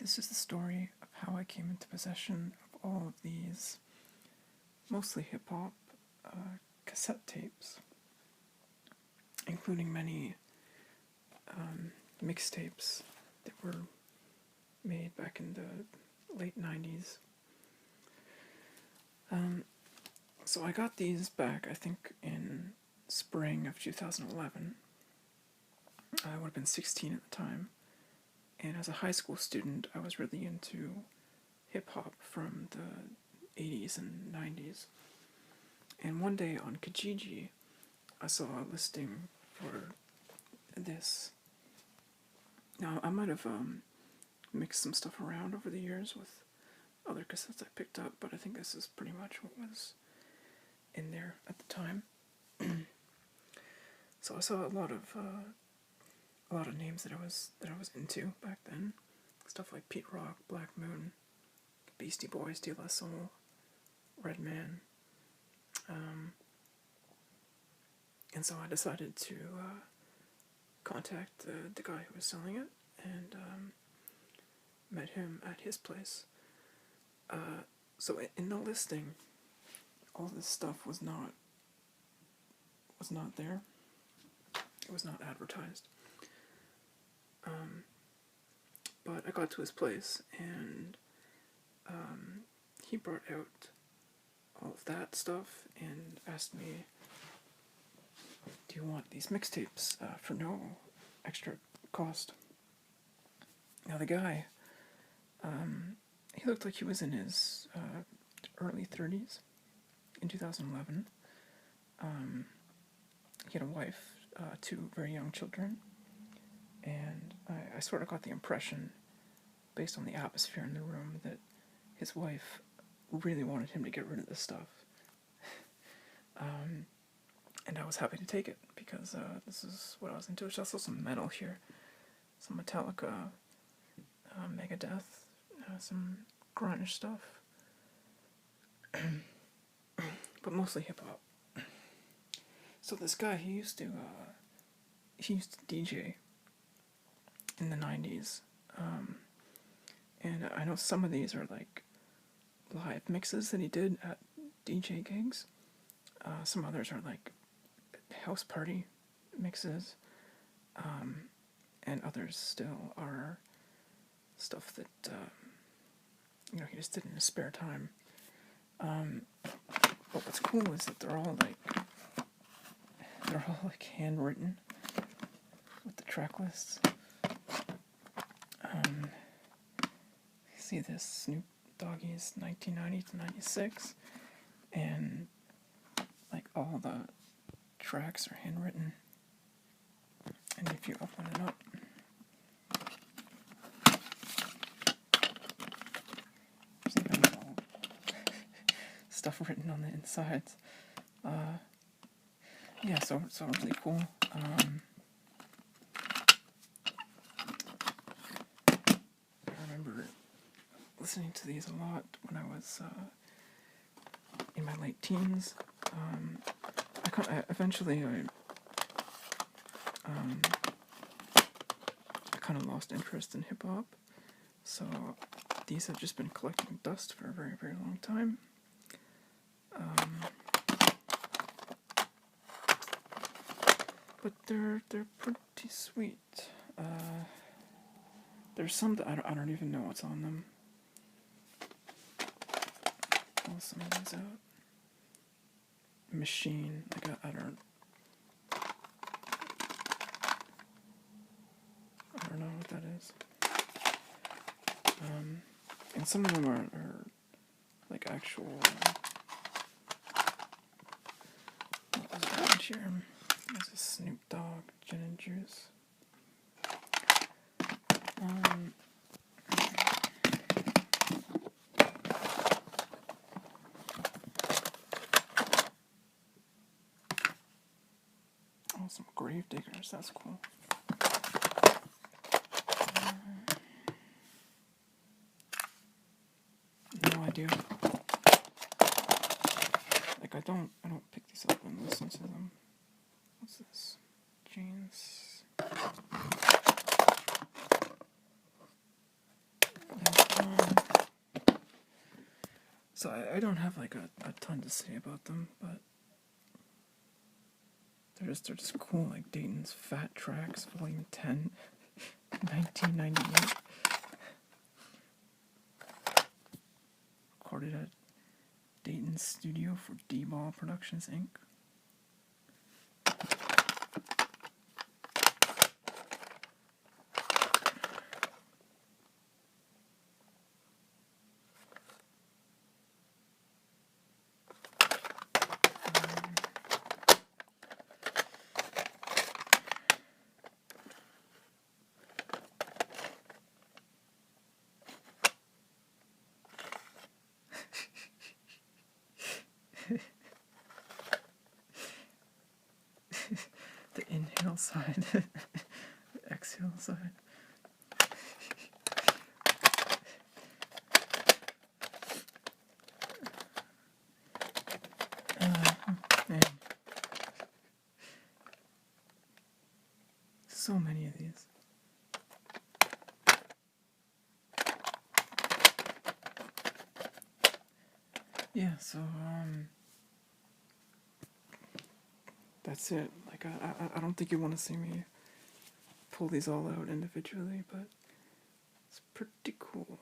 This is the story of how I came into possession of all of these, mostly hip-hop, cassette tapes, including many mixtapes that were made back in the late 90s. So I got these back, I think, in spring of 2011. I would have been 16 at the time. And as a high school student, I was really into hip-hop from the 80s and 90s. And one day on Kijiji, I saw a listing for this. Now, I might have mixed some stuff around over the years with other cassettes I picked up, but I think this is pretty much what was in there at the time. So I saw a lot of names that I was into back then. Stuff like Pete Rock, Black Moon, Beastie Boys, De La Soul, Redman. And so I decided to contact the guy who was selling it, and met him at his place. So in the listing, all this stuff was not there. It was not advertised. But I got to his place, and he brought out all of that stuff and asked me, "Do you want these mixtapes for no extra cost?" Now the guy, he looked like he was in his early 30s in 2011. He had a wife, 2 very young children, and I sort of got the impression, based on the atmosphere in the room, that his wife really wanted him to get rid of this stuff. And I was happy to take it, because this is what I was into. There's also some metal here, some Metallica, Megadeth, some grunge stuff, but mostly hip-hop. So this guy, he used to DJ in the 90s, and I know some of these are like live mixes that he did at DJ gigs. Some others are like house party mixes, and others still are stuff that he just did in his spare time. But what's cool is that they're all handwritten with the track lists. See this Snoop Doggie's 1990 to 96, and like all the tracks are handwritten. And if you open it up, there's even all stuff written on the insides. Yeah, so really cool. I remember listening to these a lot when I was in my late teens. Eventually I kind of lost interest in hip hop, so these have just been collecting dust for a very, very long time. But they're pretty sweet. There's some that I don't even know what's on them. Pull some of these out. Machine, I don't know what that is. And some of them are like actual. What was around here? There's a Snoop Dogg gin and juice. Oh, some grave diggers. That's cool. No idea. Like I don't pick these up and listen to them. What's this? Jeans. So I don't have like a ton to say about them, but they're just cool, like Dayton's Fat Tracks, Volume 10, 1998. Recorded at Dayton's studio for D-Ball Productions, Inc. The inhale side, the exhale side. Man. So many of these. Yeah, so, that's it. Like, I don't think you want to see me pull these all out individually, but it's pretty cool.